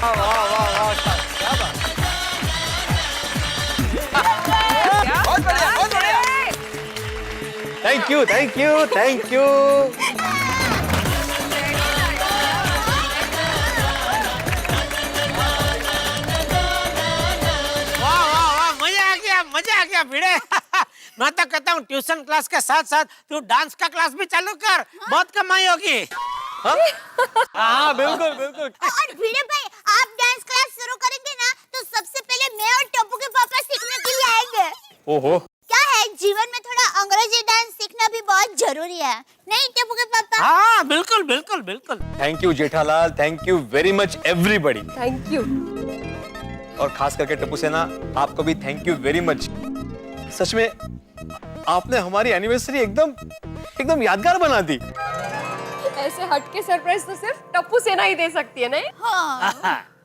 वाह वाह वाह, क्या बात। बहुत बढ़िया, बहुत बढ़िया। Thank you, thank you, thank you. मजा आ गया भिड़े। मैं तो कहता हूँ ट्यूशन क्लास के साथ साथ तू डांस का क्लास भी चालू कर, बहुत कमाई होगी। हाँ बिल्कुल बिल्कुल। और भिड़े भाई, आप डांस क्लास शुरू करेंगे ना तो सबसे पहले मैं और टप्पू के पापा सीखने के लिए आएंगे। ओहो, क्या है, जीवन में थोड़ा अंग्रेजी डांस सीखना भी बहुत जरूरी है, नहीं टप्पू के पापा? हाँ बिल्कुल बिल्कुल बिल्कुल। Thank you Jethalal, thank you very much everybody. Thank you. और खास करके टप्पू सेना, आपको भी थैंक यू वेरी मच। सच में आपने हमारी एनिवर्सरी एकदम एकदम यादगार बना दी। ऐसे हटके सरप्राइज तो सिर्फ टप्पू सेना ही दे सकती है, नहीं? हाँ।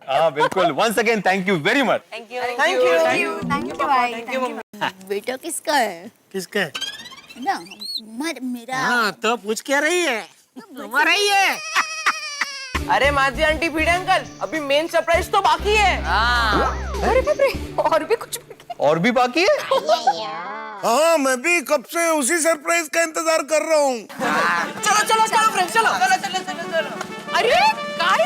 हाँ बिल्कुल, once again thank you very much. Thank you thank you भाई। बेटा किसका है? किसका है? ना मेरा। हाँ तो पूछ क्या रही है? हमारा ही है। अरे माधवी आंटी, भिड़े अंकल, अभी मेन सरप्राइज तो बाकी है। अरे बाप रे, और भी कुछ बाकी है? और भी बाकी है? हाँ, मैं भी कब से उसी सरप्राइज का इंतजार कर रहा हूँ। चलो चलो चलो फ्रेंड्स, चलो चलो चलो चलो चलो। अरे काय,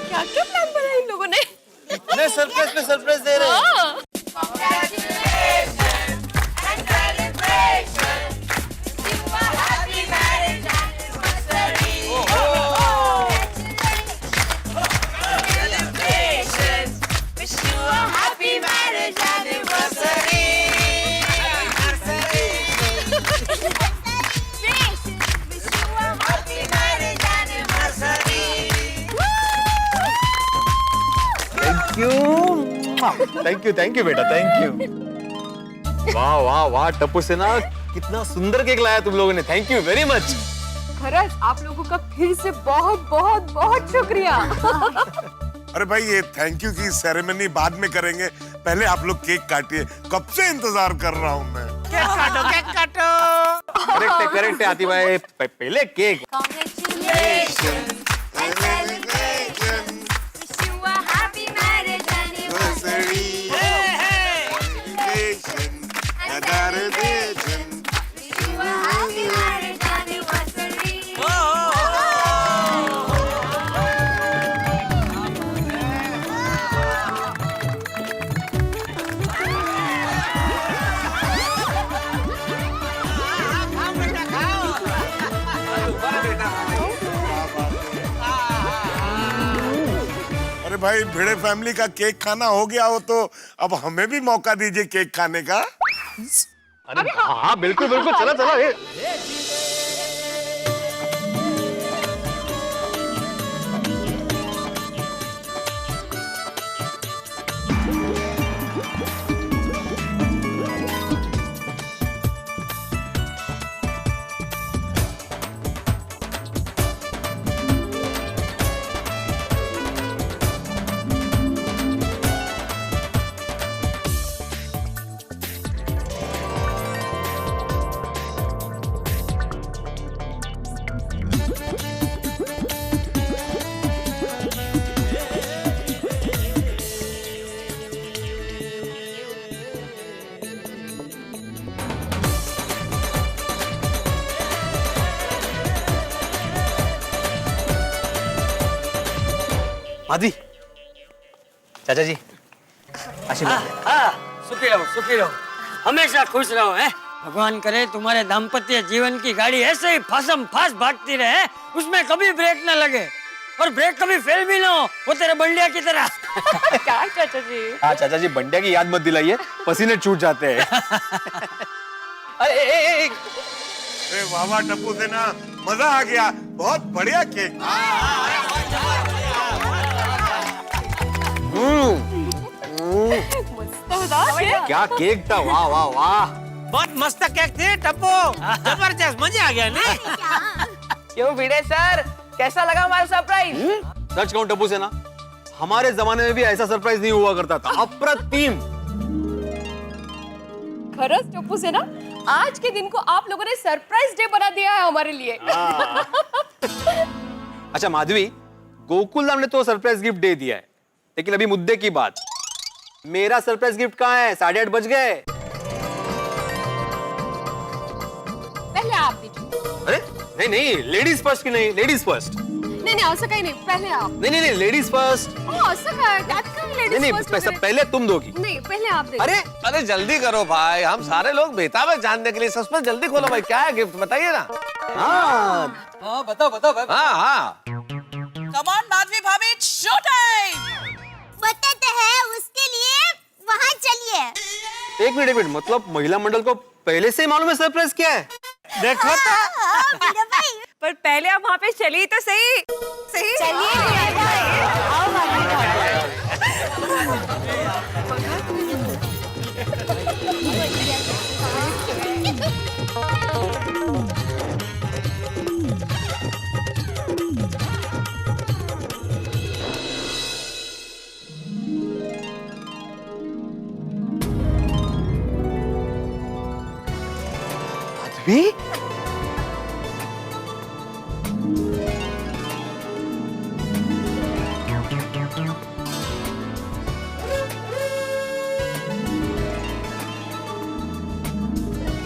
क्या क्या प्लान बनाया इन लोगों ने? इतने सरप्राइज पे सरप्राइज दे रहे हैं। थैंक यू बेटा, थैंक यू। वाह वाह वाह टप्पू सेना, कितना सुंदर केक लाया तुम लोगों ने, थैंक यू वेरी मच। खरंच आप लोगों का फिर से बहुत बहुत बहुत शुक्रिया। अरे भाई, ये थैंक यू की सेरेमनी बाद में करेंगे, पहले आप लोग केक काटिए, कब से इंतजार कर रहा हूँ मैं। केक काटो, केक काटो। करेक्ट है आती भाई, पहले केक। अरे भाई, भिड़े फैमिली का केक खाना हो गया हो तो अब हमें भी मौका दीजिए केक खाने का। अरे हाँ बिल्कुल बिल्कुल, चला चला। माधवी, चाचा जी आशीर्वाद। सुखी रहो, हमेशा खुश रहो। हैं, भगवान करे तुम्हारे दाम्पत्य जीवन की गाड़ी ऐसे ही फासम फास भागती रहे, उसमें कभी ब्रेक न लगे और ब्रेक कभी फेल भी ना हो, वो तेरे बंडिया की तरह। क्या चाचा जी? हाँ चाचा जी, बंडिया की याद मत दिलाइए, पसीने छूट जाते हैं। अरे वाह वाह टप्पू सेना, मजा आ गया, बहुत बढ़िया केक। क्या केक था, वाह वाह वाह। बहुत मस्त केक थी टप्पू, जबरदस्त, मजा आ गया नहीं? क्यों भिड़े सर, कैसा लगा हमारा सरप्राइज? सच कहूं टप्पू सेना, हमारे जमाने में भी ऐसा सरप्राइज नहीं हुआ करता था, अप्रतिम। खरंच टप्पू सेना, आज के दिन को आप लोगों ने सरप्राइज डे बना दिया है हमारे लिए। अच्छा माधवी, गोकुल राम ने तो सरप्राइज गिफ्ट दे दिया है, लेकिन अभी मुद्दे की बात, मेरा सरप्राइज गिफ्ट कहाँ है? 8:30 बज गए। पहले आप दीजिए। अरे नहीं नहीं, लेडीज फर्स्ट की नहीं, लेडीज फर्स्ट। नाही असं काही नाही, पहले आप। नहीं नहीं नहीं, लेडीज फर्स्ट। हो असं काय, त्यात काय नहीं लेडीज नहीं, फर्स्ट पैसा वगैरे? पहले तुम दोगी। नहीं पहले आप दे। अरे अरे जल्दी करो भाई, हम सारे लोग बेताब है जानने के लिए। सस्पेंस जल्दी खोलो भाई, क्या है गिफ्ट बताइए ना। हाँ, बताओ भाई। हाँ। कम ऑन माधवी भाभी, शो टाइम। बताते हैं, उसके लिए वहाँ चलिए। एक मिनट मतलब महिला मंडल को पहले से ही मालूम है सरप्राइज क्या है? देखो तो हाँ, वीरा भाई। पर पहले आप वहाँ पे चलिए तो सही। सही चलिए वीरा भाई, आओ माधवी भाभी। माधवी,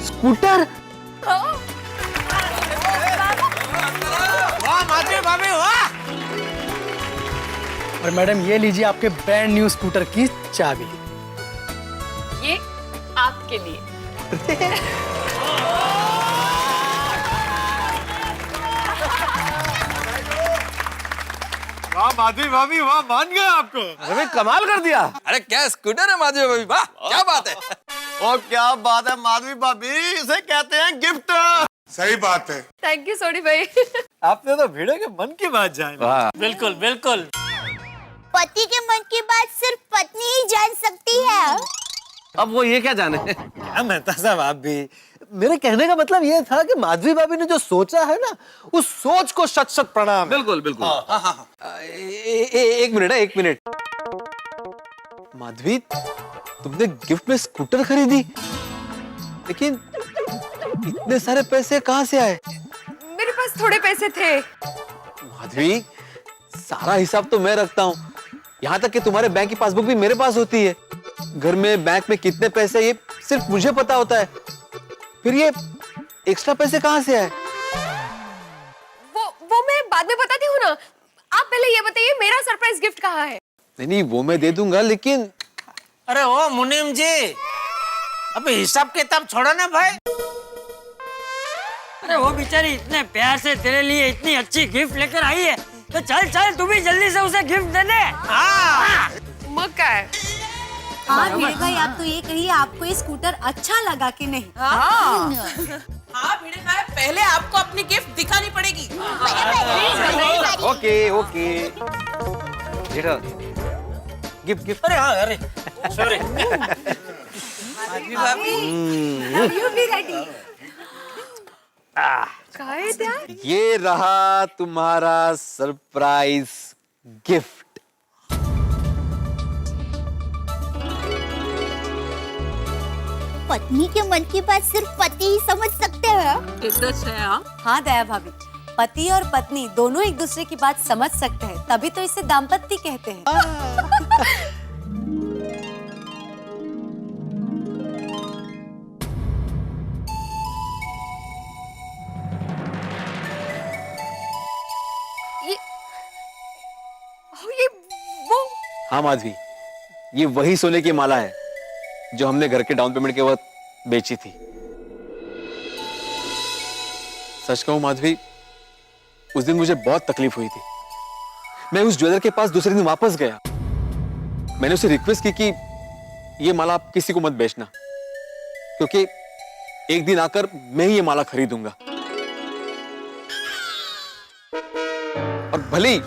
स्कूटर। वाह माधवी भाभी वाह। और मैडम ये लीजिए आपके ब्रांड न्यू स्कूटर की चाबी। ये आपके लिए। वाह माधवी भाभी, वाह, मान गए आपको। अरे भाई कमाल कर दिया। अरे क्या स्कूटर है माधवी भाभी, वाह क्या बात है। और क्या बात है माधवी भाभी, इसे कहते हैं गिफ्ट। सही बात है। थैंक यू सोनी भाई। आपने तो भिड़े के मन की बात जानी। बिल्कुल बिल्कुल। पति के मन की बात सिर्फ पत्नी ही जान सकती है। अब वो ये क्या जाने। क्या मेहता साहब, आप भी, मेरे कहने का मतलब ये था कि माधवी भाभी ने जो सोचा है ना, उस सोच को शत शत प्रणाम। बिल्कुल बिल्कुल। एक मिनट माधवी, तुमने गिफ्ट में स्कूटर खरीदी, लेकिन इतने सारे पैसे कहाँ से आए? मेरे पास थोड़े पैसे थे। माधवी, सारा हिसाब तो मैं रखता हूँ, यहाँ तक कि तुम्हारे बैंक की पासबुक भी मेरे पास होती है। घर में बैंक में कितने पैसे ये सिर्फ मुझे पता होता है, फिर ये एक्स्ट्रा पैसे कहाँ से आए? वो मैं बाद में बताती हूँ ना। आप पहले ये बताइए मेरा सरप्राइज गिफ्ट कहाँ है? नहीं वो मैं दे दूंगा, लेकिन अरे ओ मुनीम जी, अबे हिसाब किताब छोड़ो ना भाई। अरे वो बेचारी इतने प्यार से तेरे लिए इतनी अच्छी गिफ्ट लेकर आई है, तो चल चल तू भी जल्दी से उसे गिफ्ट दे दे। हाँ मग काय? हाँ भिड़े भाई, आप तो ये कहिए आपको ये स्कूटर अच्छा लगा कि नहीं? हाँ भिड़े भाई, पहले आपको अपनी गिफ्ट दिखानी पड़ेगी। Okay okay, gift gift. अरे हाँ, अरे सॉरी। You be ready. काय त्या? ये रहा तुम्हारा सरप्राइज गिफ्ट। पत्नी के मन की बात सिर्फ पति ही समझ सकते हैं। हाँ दया भाभी, पति और पत्नी दोनों एक दूसरे की बात समझ सकते हैं, तभी तो इसे दाम्पत्य कहते हैं। ये वो हाँ माधवी, ये वही सोने की माला है जो हमने घर के डाउन पेमेंट के वक्त बेची थी। सच कहूं माधवी, उस दिन मुझे बहुत तकलीफ हुई थी। मैं उस ज्वेलर के पास दूसरे दिन वापस गया। मैंने उसे रिक्वेस्ट की कि ये माला आप किसी को मत बेचना, क्योंकि एक दिन आकर मैं ही ये माला खरीदूंगा, और भले ही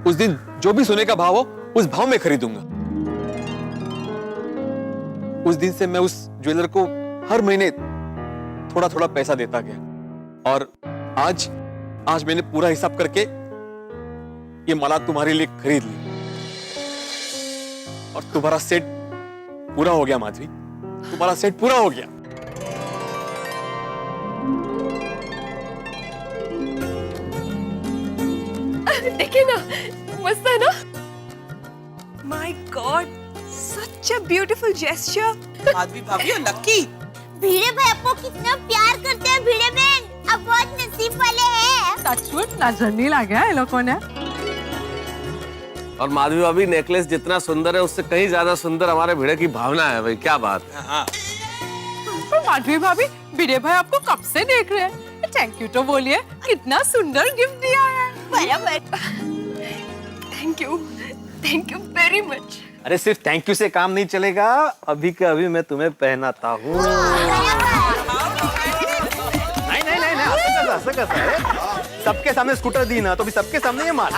उस दिन जो भी सोने का भाव हो उस भाव में खरीदूंगा। उस दिन से मैं उस ज्वेलर को हर महीने थोड़ा थोड़ा पैसा देता गया, और आज मैंने पूरा हिसाब करके ये माला तुम्हारे लिए खरीद ली, और तुम्हारा सेट पूरा हो गया माधवी, तुम्हारा सेट पूरा हो गया। देखिए ना, मस्त है ना? My God, such a beautiful gesture. Madhavi भाभी और लक्की। भिड़े भाई आपको कितना प्यार करते हैं भिड़े बहन, आप बहुत नसीब वाले हैं। टचवुड नजर नहीं लगा है लोगों ने। और माधवी भाभी नेकलेस जितना सुंदर है उससे कहीं ज्यादा सुंदर हमारे भिड़े की भावना है भाई, क्या बात है। हाँ। पर माधवी भाभी भिड़े भाई आपको कब से देख रहे हैं? थैंक यू तो बोलिए, कितना सुंदर गिफ्ट दिया है। बराबर। Thank you very much. अरे सिर्फ थैंक यू से काम नहीं चलेगा, अभी का अभी मैं तुम्हें पहनाता हूँ। नहीं नहीं नहीं ऐसे कैसा है? सबके सामने स्कूटर दी ना तो भी सबके सामने ये मार।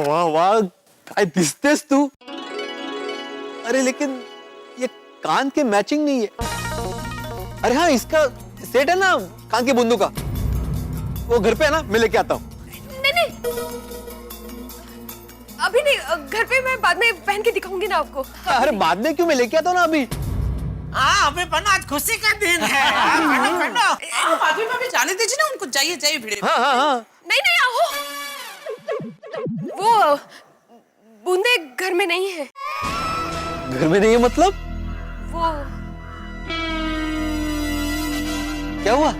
वाह वाह काय दिसतेस तू। अरे लेकिन ये कान के मैचिंग नहीं है। अरे हाँ, इसका सेट है ना कान के बुंदू का, वो घर पे है ना, मैं लेके आता हूँ। नहीं, अभी नहीं, घर पे मैं बाद में पहन के दिखाऊंगी ना आपको। अरे बाद में क्यों, मैं लेके आता हूँ ना अभी। हाँ अभी पन्ना, आज खुशी का दिन है। पन्ना माधवी भाभी जाने दीजिए ना उनको, जाइए भिड़े। हाँ हाँ हाँ। नहीं आओ, वो बूंदे घर में नहीं है। घर में नहीं है मतलब? वो क्या हुआ?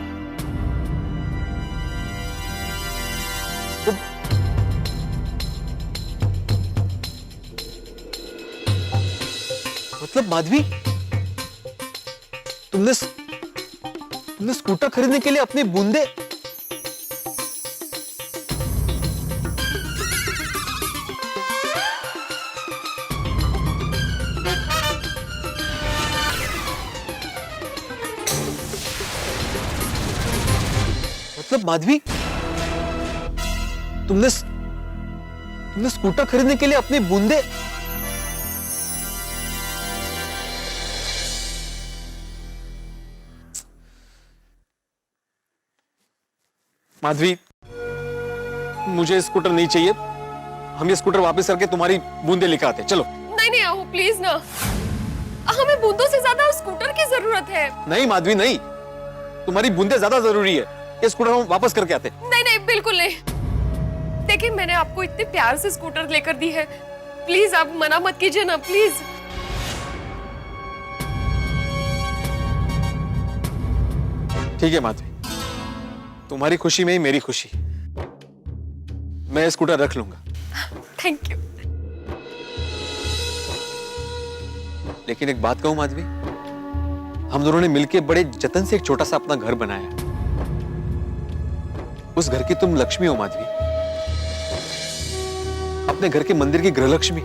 मतलब माधवी, तुमने स्कूटर खरीदने के लिए अपनी बूंदे मतलब माधवी, तुमने स्कूटर खरीदने के लिए अपनी बूंदे माधवी, मुझे स्कूटर नहीं चाहिए। हम ये स्कूटर वापस करके तुम्हारी बूंदे लेकर आते। चलो। नहीं आओ प्लीज ना, हमें बूंदों से ज्यादा स्कूटर की जरूरत है। नहीं माधवी नहीं, तुम्हारी बूंदे ज्यादा जरूरी है। ये स्कूटर हम वापस करके आते। नहीं बिल्कुल नहीं। देखिए मैंने आपको इतने प्यार से स्कूटर लेकर दी है, प्लीज आप मना मत कीजिए ना प्लीज। ठीक है माधवी, तुम्हारी खुशी में ही मेरी खुशी। मैं स्कूटर रख लूंगा। Thank you. लेकिन एक बात कहूं माधवी, हम दोनों ने मिलकर बड़े जतन से एक छोटा सा अपना घर बनाया। उस घर की तुम लक्ष्मी हो माधवी, अपने घर के मंदिर की गृहलक्ष्मी।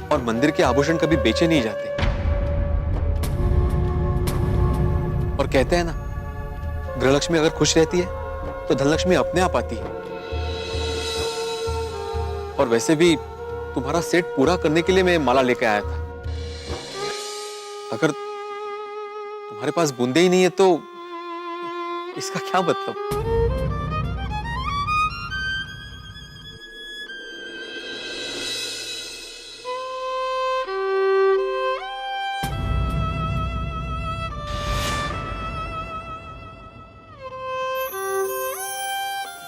और मंदिर के आभूषण कभी बेचे नहीं जाते। और कहते हैं ना, गृहलक्ष्मी अगर खुश रहती है तो धनलक्ष्मी अपने आप आती है। और वैसे भी तुम्हारा सेट पूरा करने के लिए मैं माला लेकर आया था। अगर तुम्हारे पास बूंदे ही नहीं है तो इसका क्या मतलब?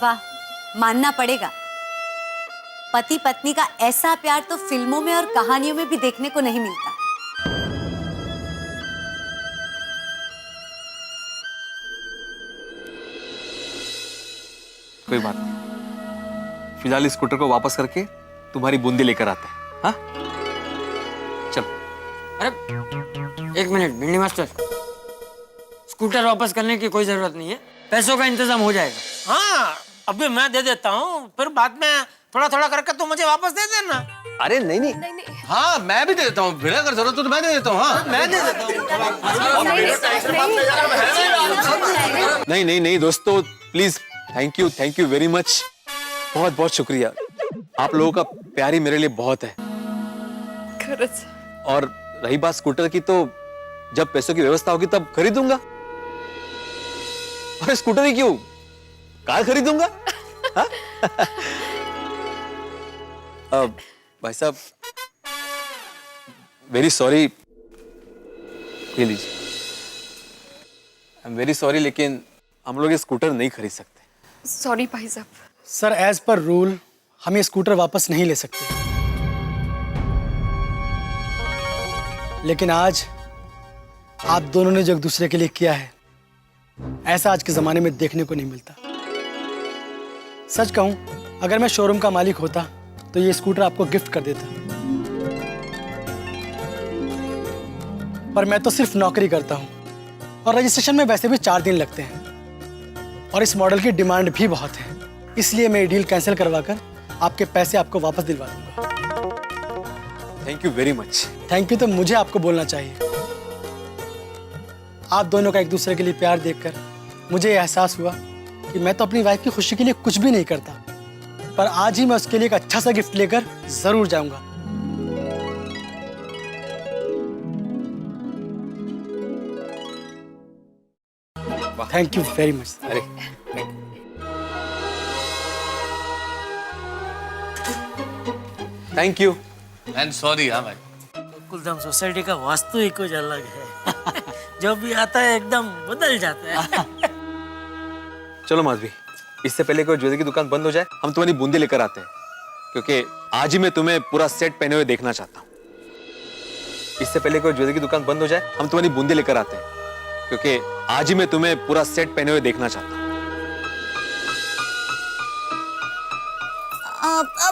वाह, मानना पड़ेगा, पति पत्नी का ऐसा प्यार तो फिल्मों में और कहानियों में भी देखने को नहीं मिलता। कोई बात नहीं, फिलहाल इस स्कूटर को वापस करके तुम्हारी बूंदी लेकर आते हैं। हाँ चल। अरे एक मिनट भिंडी मास्टर, स्कूटर वापस करने की कोई जरूरत नहीं है, पैसों का इंतजाम हो जाएगा। हाँ अभी मैं दे देता हूँ, फिर बाद में थोड़ा थोड़ा करके तुम मुझे वापस दे देना। अरे नहीं नहीं, हाँ मैं भी दे देता हूँ, भिड़े अगर जरूरत हो तो मैं दे देता हूँ। हाँ मैं दे देता हूँ। नहीं नहीं नहीं दोस्तों, please, thank you very much. बहुत बहुत शुक्रिया, आप लोगों का प्यार ही मेरे लिए बहुत है। खरच। और रही बात स्कूटर की, तो जब पैसों की व्यवस्था होगी तब खरीदूंगा। और स्कूटर ही क्यों, कार खरीदूंगा। हाँ? भाई साहब, वेरी सॉरी, ये लीजिए। आई एम वेरी सॉरी, लेकिन हम लोग ये स्कूटर नहीं खरीद सकते। सॉरी भाई साहब। सर, एज पर रूल हम ये स्कूटर वापस नहीं ले सकते, लेकिन आज आप दोनों ने जो एक दूसरे के लिए किया है, ऐसा आज के ज़माने में देखने को नहीं मिलता। सच कहूं, अगर मैं शोरूम का मालिक होता तो ये स्कूटर आपको गिफ्ट कर देता, पर मैं तो सिर्फ नौकरी करता हूं और रजिस्ट्रेशन में वैसे भी 4 दिन लगते हैं और इस मॉडल की डिमांड भी बहुत है, इसलिए मैं ये डील कैंसिल करवाकर आपके पैसे आपको वापस दिलवा दूंगा। Thank you very much. Thank you तो मुझे आपको बोलना चाहिए। आप दोनों का एक दूसरे के लिए प्यार देखकर मुझे ये एहसास हुआ कि मैं तो अपनी वाइफ की खुशी के लिए कुछ भी नहीं करता, पर आज ही मैं उसके लिए एक अच्छा सा गिफ्ट लेकर जरूर जाऊंगा। Thank you very much. अरे थैंक यू एंड सॉरी। हाँ भाई, कुलधाम सोसाइटी का वास्तु ही कुछ अलग है। जो भी आता है एकदम बदल जाता है। चलो माधवी, इससे पहले कोई ज्वेलरी की दुकान बंद हो जाए, हम तुम्हारी बूंदी लेकर आते हैं, क्योंकि आज ही मैं तुम्हें पूरा सेट पहने हुए देखना चाहता हूँ। इससे पहले कोई ज्वेलरी की दुकान बंद हो जाए, हम तुम्हारी बूंदी लेकर आते हैं, क्योंकि आज ही मैं तुम्हें पूरा सेट पहने हुए देखना चाहता हूँ।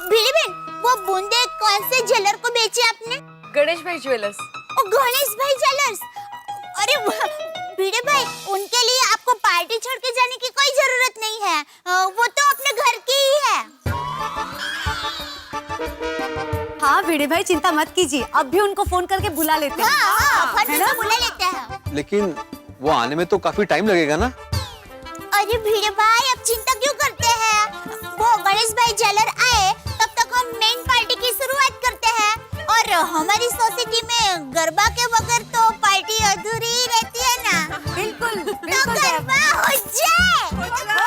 भिड़ी बहन, वो बूंदे कौन से ज्वेलर को बेची आपने? गणेश भाई ज्वेलर्स। ओ, गणेश भाई ज्वेलर्स। अरे भिड़े भाई, उनके लिए आपको पार्टी छोड़ के जाने की कोई जरूरत नहीं है, वो तो अपने घर की ही है। हाँ भिड़े भाई, चिंता मत कीजिए, अब भी उनको फोन करके बुला लेते हैं। हाँ, फोन करके बुला लेते हैं। लेकिन वो आने में तो काफी टाइम लगेगा ना? अरे भिड़े भाई, अब चिंता क्यों करते हैं? वो गणेश भाई ज्वेलर आए तब तक हम मेन पार्टी की शुरुआत करते हैं, और हमारी सोसाइटी में गरबा के बगैर तो पार्टी अधूरी ही रहती है ना। बिल्कुल तो बिल्कुल। गरबा हो जाए। हेलो।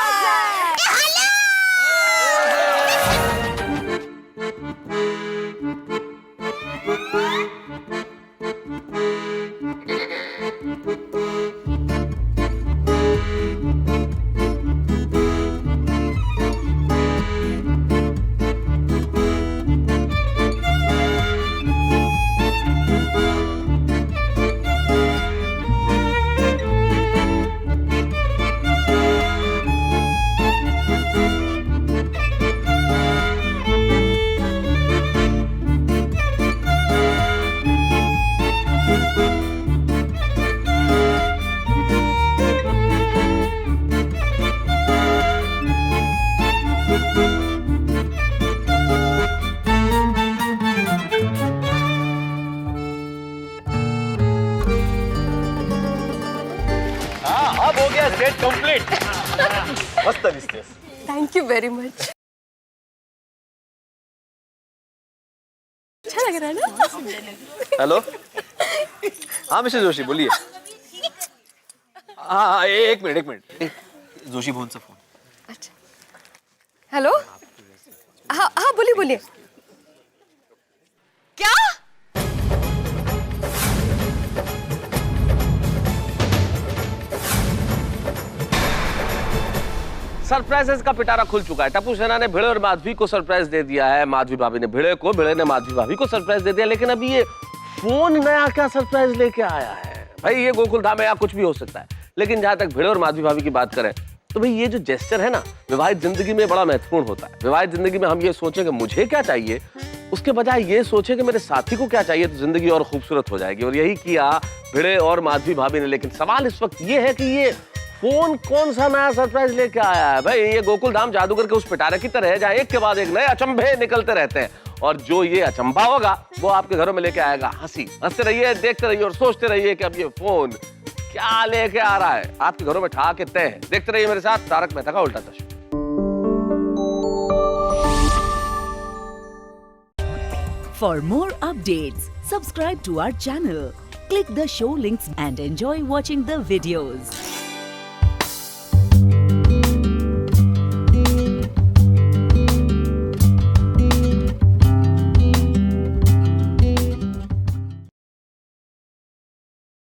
अब हो गया सेट कंप्लीट। मस्त दिसतेस। Thank you very much. अच्छा लग रहा है ना? हेलो, हाँ मिस्टर जोशी बोलिए। हाँ एक मिनट, जोशी भवन से फोन। अच्छा, हेलो। हाँ हाँ, बोलिए बोलिए। क्या? सरप्राइजेस का पिटारा खुल चुका है। टप्पू सेना ने भिड़े और माधवी को सरप्राइज दे दिया है, माधवी भाभी ने भिड़े को, भिड़े ने माधवी भाभी को सरप्राइज दे दिया। लेकिन अभी ये फोन नया क्या सरप्राइज लेके आया है? भाई ये गोकुल धाम है, यहाँ कुछ भी हो सकता है। लेकिन जहां तक भिड़े और माधवी भाभी की बात करें तो भाई ये जो जेस्चर है ना, विवाहित जिंदगी में बड़ा महत्वपूर्ण होता है। विवाहित जिंदगी में हम ये सोचें कि मुझे क्या चाहिए, उसके बजाय ये सोचे कि मेरे साथी को क्या चाहिए, तो जिंदगी और खूबसूरत हो जाएगी। और यही किया भिड़े और माधवी भाभी ने। लेकिन सवाल इस वक्त ये है कि ये फोन कौन सा नया सरप्राइज लेके आया है? भाई ये गोकुल धाम जादूगर के उस पिटारे की तरह है जहां एक के बाद एक नए अचंभे निकलते रहते हैं, और जो ये अचंभा होगा वो आपके घरों में लेके आएगा हंसी। हंसते रहिए, देखते रहिए और सोचते रहिए कि अब ये फोन क्या लेके आ रहा है। आपके घरों में ठा के तय है। देखते रहिए मेरे साथ तारक मेहता का उल्टा चश्मा। For more updates, subscribe to our channel, click the show links and enjoy watching the videos.